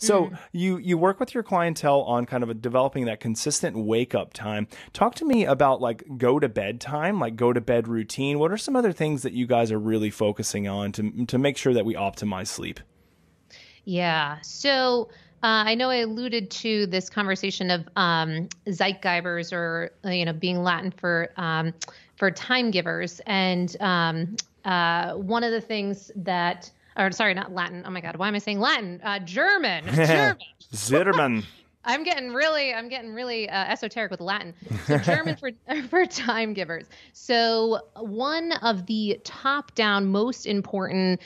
So you work with your clientele on kind of developing that consistent wake up time. Talk to me about like go to bed time, like go to bed routine. What are some other things that you guys are really focusing on to make sure that we optimize sleep? Yeah. So I know I alluded to this conversation of Zeitgebers, or being Latin for time givers, and one of the things that, or sorry, not Latin. Oh my God, why am I saying Latin? German. Zitterman. I'm getting really esoteric with Latin. So German for time givers. So one of the top-down most important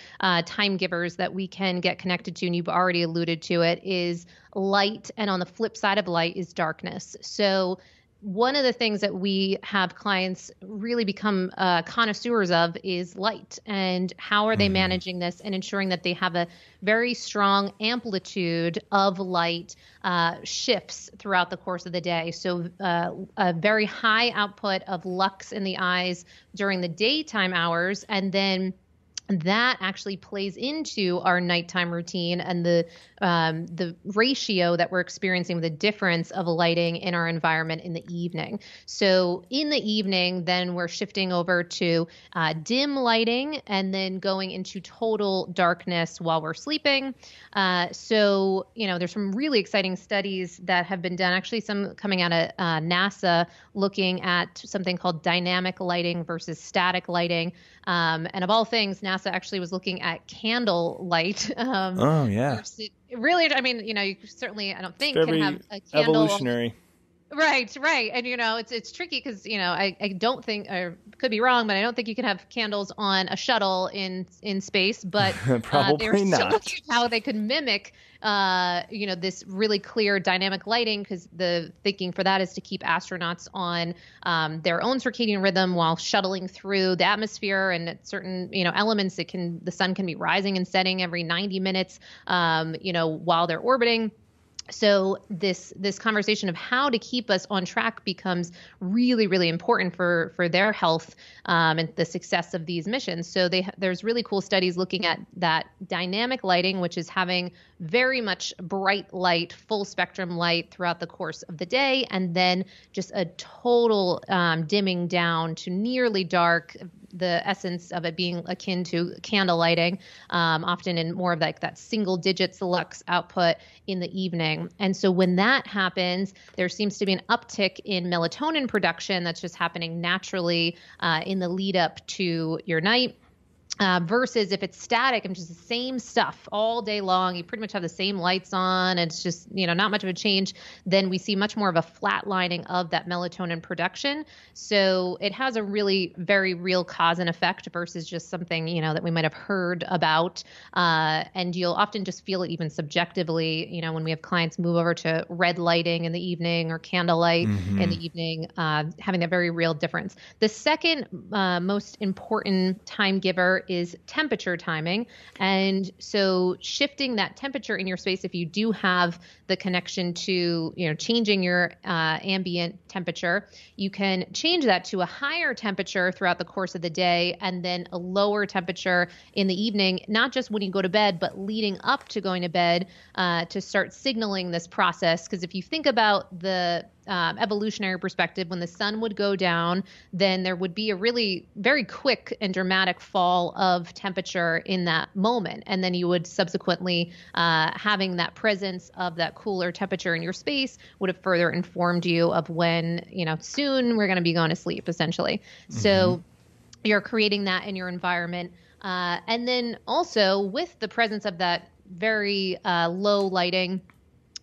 time givers that we can get connected to, and you've already alluded to it, is light. And on the flip side of light is darkness. So one of the things that we have clients really become connoisseurs of is light, and how are they managing this and ensuring that they have a very strong amplitude of light shifts throughout the course of the day. So a very high output of lux in the eyes during the daytime hours, and then that actually plays into our nighttime routine and the ratio that we're experiencing with the difference of lighting in our environment in the evening. So in the evening, then we're shifting over to dim lighting and then going into total darkness while we're sleeping. So, there's some really exciting studies that have been done, actually some coming out of NASA, looking at something called dynamic lighting versus static lighting. And of all things, NASA actually was looking at candle light. Oh, yeah. Really, I mean, you certainly, I don't think, can have a candle. Evolutionary. Right. And, it's tricky because, I don't think, or could be wrong, but I don't think you can have candles on a shuttle in space, but probably they're still not. looking at how they could mimic, this really clear dynamic lighting, because the thinking for that is to keep astronauts on their own circadian rhythm while shuttling through the atmosphere, and at certain, elements, the sun can be rising and setting every 90 minutes, while they're orbiting. So this conversation of how to keep us on track becomes really, really important for their health and the success of these missions. So there's really cool studies looking at that dynamic lighting, which is having very much bright light, full spectrum light throughout the course of the day, and then just a total dimming down to nearly dark, the essence of it being akin to candle lighting, often in more of that single digits lux output in the evening. And so when that happens, there seems to be an uptick in melatonin production that's just happening naturally in the lead up to your night. Versus if it's static and just the same stuff all day long, you pretty much have the same lights on, and it's just, not much of a change, then we see much more of a flatlining of that melatonin production. So it has a really very real cause and effect versus just something, that we might have heard about. And you'll often just feel it even subjectively, when we have clients move over to red lighting in the evening or candlelight in the evening, having that very real difference. The second most important time giver is temperature timing. And so shifting that temperature in your space, if you do have the connection to, changing your ambient temperature, you can change that to a higher temperature throughout the course of the day, and then a lower temperature in the evening, not just when you go to bed, but leading up to going to bed, to start signaling this process. Because if you think about the evolutionary perspective, when the sun would go down, then there would be a really very quick and dramatic fall of temperature in that moment. And then you would subsequently, having that presence of that cooler temperature in your space would have further informed you of when, soon we're going to be going to sleep, essentially. So you're creating that in your environment. And then also with the presence of that very low lighting,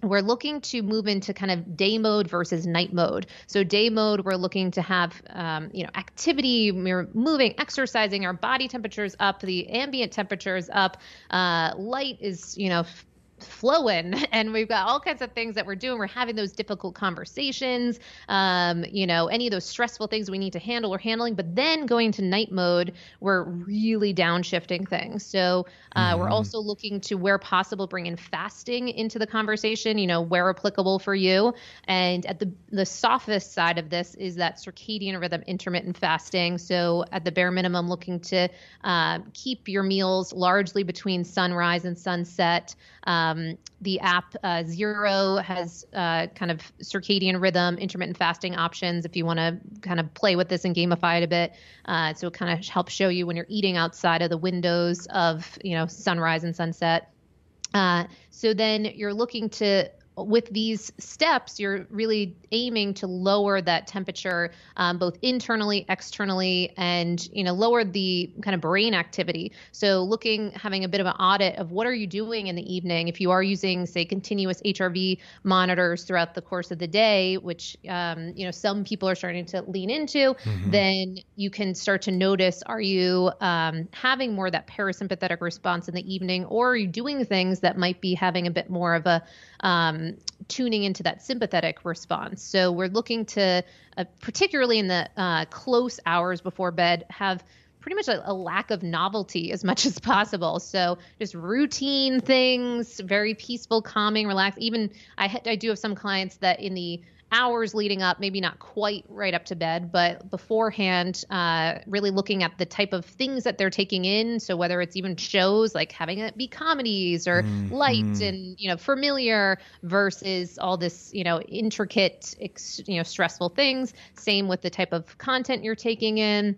we're looking to move into kind of day mode versus night mode. So day mode, we're looking to have, activity, we're moving, exercising, our body temperature is up, the ambient temperature is up, light is, flowing, and we've got all kinds of things that we're doing. We're having those difficult conversations, any of those stressful things we need to handle, we're handling. But then going to night mode, we're really downshifting things. So we're also looking to, where possible, bring in fasting into the conversation, where applicable for you. And at the softest side of this is that circadian rhythm intermittent fasting. So at the bare minimum, looking to keep your meals largely between sunrise and sunset, The app Zero has kind of circadian rhythm, intermittent fasting options if you want to kind of play with this and gamify it a bit. So it kind of helps show you when you're eating outside of the windows of, sunrise and sunset. So then you're looking to, with these steps, you're really aiming to lower that temperature, both internally, externally, and, lower the kind of brain activity. So having a bit of an audit of what are you doing in the evening? If you are using, say, continuous HRV monitors throughout the course of the day, which, some people are starting to lean into, then you can start to notice, are you having more of that parasympathetic response in the evening, or are you doing things that might be having a bit more of a tuning into that sympathetic response. So we're looking to, particularly in the close hours before bed, have pretty much a lack of novelty as much as possible. So just routine things, very peaceful, calming, relaxed. Even I do have some clients that in the hours leading up, maybe not quite right up to bed, but beforehand, really looking at the type of things that they're taking in. So whether it's even shows, like having it be comedies or light and, familiar versus all this, intricate, stressful things. Same with the type of content you're taking in.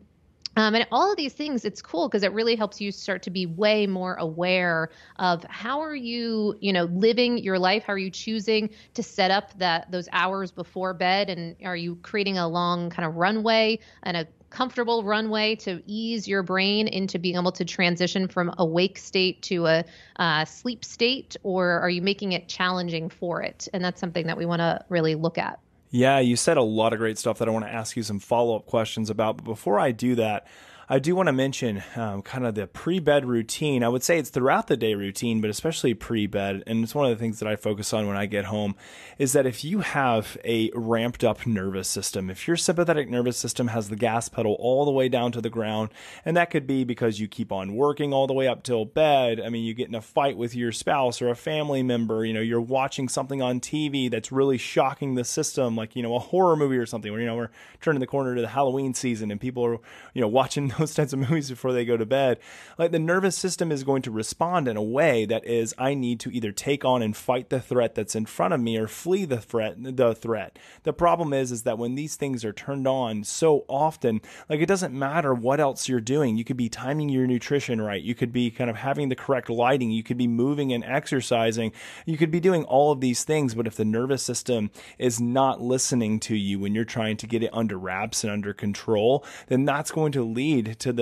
And all of these things, it's cool because it really helps you start to be way more aware of how are you, living your life? How are you choosing to set up those hours before bed? And are you creating a long kind of runway and a comfortable runway to ease your brain into being able to transition from awake state to a sleep state? Or are you making it challenging for it? And that's something that we want to really look at. Yeah, you said a lot of great stuff that I want to ask you some follow-up questions about. But before I do that, I do want to mention kind of the pre-bed routine. I would say it's throughout the day routine, but especially pre-bed. And it's one of the things that I focus on when I get home is that if you have a ramped up nervous system, if your sympathetic nervous system has the gas pedal all the way down to the ground, and that could be because you keep on working all the way up till bed. I mean, you get in a fight with your spouse or a family member, you're watching something on TV that's really shocking the system, like, a horror movie or something where, we're turning the corner to the Halloween season and people are, watching those types of movies before they go to bed. Like the nervous system is going to respond in a way that is, I need to either take on and fight the threat that's in front of me or flee the threat. The problem is that when these things are turned on so often, like it doesn't matter what else you're doing. You could be timing your nutrition right. You could be kind of having the correct lighting. You could be moving and exercising. You could be doing all of these things. But if the nervous system is not listening to you when you're trying to get it under wraps and under control, then that's going to lead to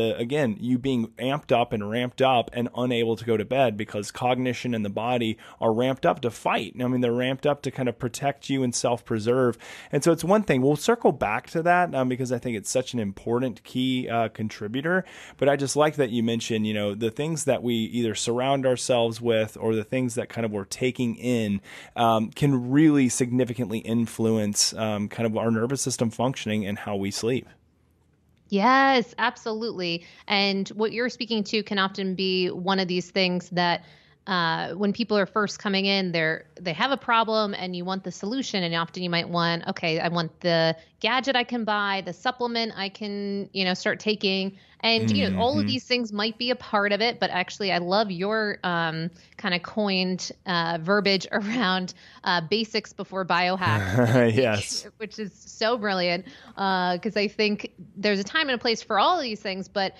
you being amped up and ramped up and unable to go to bed because cognition and the body are ramped up to fight. I mean, they're ramped up to kind of protect you and self-preserve. And so it's one thing. We'll circle back to that because I think it's such an important key contributor. But I just like that you mentioned, the things that we either surround ourselves with or the things that kind of we're taking in can really significantly influence kind of our nervous system functioning and how we sleep. Yes, absolutely. And what you're speaking to can often be one of these things that when people are first coming in, they have a problem and you want the solution. And often you might want, okay, I want the gadget I can buy, the supplement I can, start taking. And, all of these things might be a part of it, but actually I love your kind of coined verbiage around basics before biohacks. Yes. Which is so brilliant because I think there's a time and a place for all of these things, but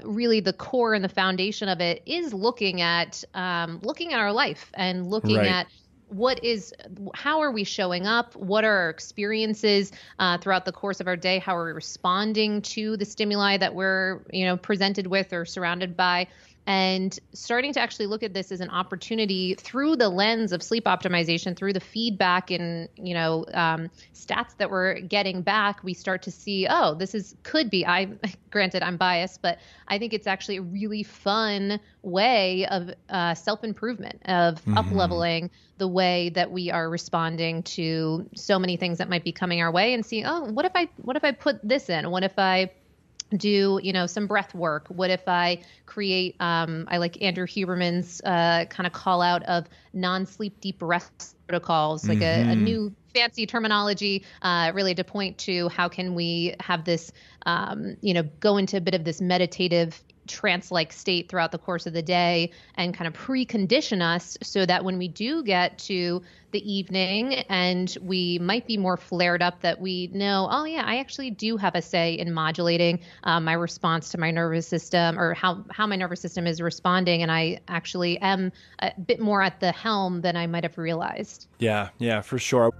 really the core and the foundation of it is looking at our life and looking at how are we showing up? What are our experiences throughout the course of our day? How are we responding to the stimuli that we're, presented with or surrounded by? And starting to actually look at this as an opportunity through the lens of sleep optimization, through the feedback and, stats that we're getting back, we start to see, granted I'm biased, but I think it's actually a really fun way of self-improvement, of up-leveling the way that we are responding to so many things that might be coming our way and seeing, what if I put this in? What if I do, some breath work? What if I create, I like Andrew Huberman's kind of call out of non-sleep deep rest protocols, like a new fancy terminology, really to point to how can we have this, go into a bit of this meditative trance-like state throughout the course of the day and kind of precondition us so that when we do get to the evening and we might be more flared up, that we know, oh yeah, I actually do have a say in modulating my response to my nervous system, or how my nervous system is responding. And I actually am a bit more at the helm than I might have realized. Yeah, for sure.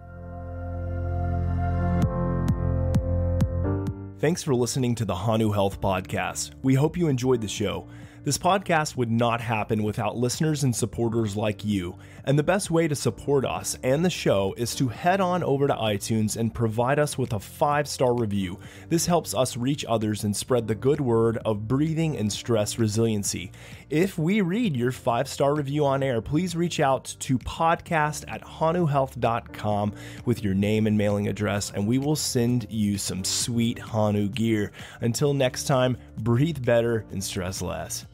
Thanks for listening to the Hanu Health Podcast. We hope you enjoyed the show. This podcast would not happen without listeners and supporters like you. And the best way to support us and the show is to head on over to iTunes and provide us with a 5-star review. This helps us reach others and spread the good word of breathing and stress resiliency. If we read your 5-star review on air, please reach out to podcast@hanuhealth.com with your name and mailing address, and we will send you some sweet Hanu gear. Until next time, breathe better and stress less.